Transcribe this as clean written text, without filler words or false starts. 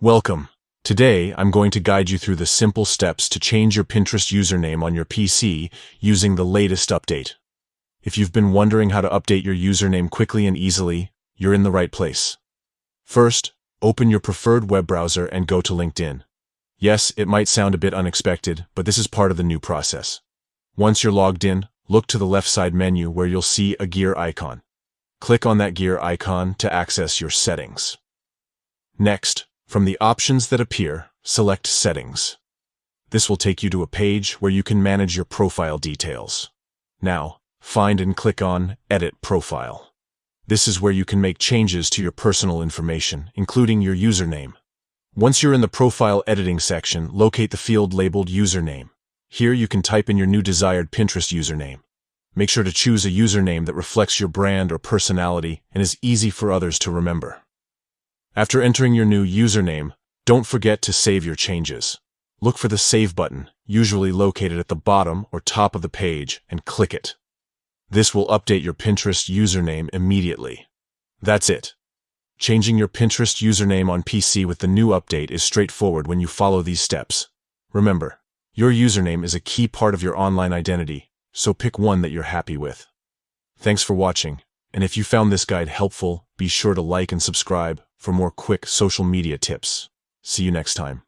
Welcome. Today, I'm going to guide you through the simple steps to change your Pinterest username on your PC using the latest update. If you've been wondering how to update your username quickly and easily, you're in the right place. First, open your preferred web browser and go to LinkedIn. Yes, it might sound a bit unexpected, but this is part of the new process. Once you're logged in, look to the left side menu where you'll see a gear icon. Click on that gear icon to access your settings. Next, from the options that appear, select Settings. This will take you to a page where you can manage your profile details. Now, find and click on Edit Profile. This is where you can make changes to your personal information, including your username. Once you're in the Profile Editing section, locate the field labeled Username. Here you can type in your new desired Pinterest username. Make sure to choose a username that reflects your brand or personality and is easy for others to remember. After entering your new username, don't forget to save your changes. Look for the Save button, usually located at the bottom or top of the page, and click it. This will update your Pinterest username immediately. That's it. Changing your Pinterest username on PC with the new update is straightforward when you follow these steps. Remember, your username is a key part of your online identity, so pick one that you're happy with. Thanks for watching, and if you found this guide helpful, be sure to like and subscribe for more quick social media tips. See you next time.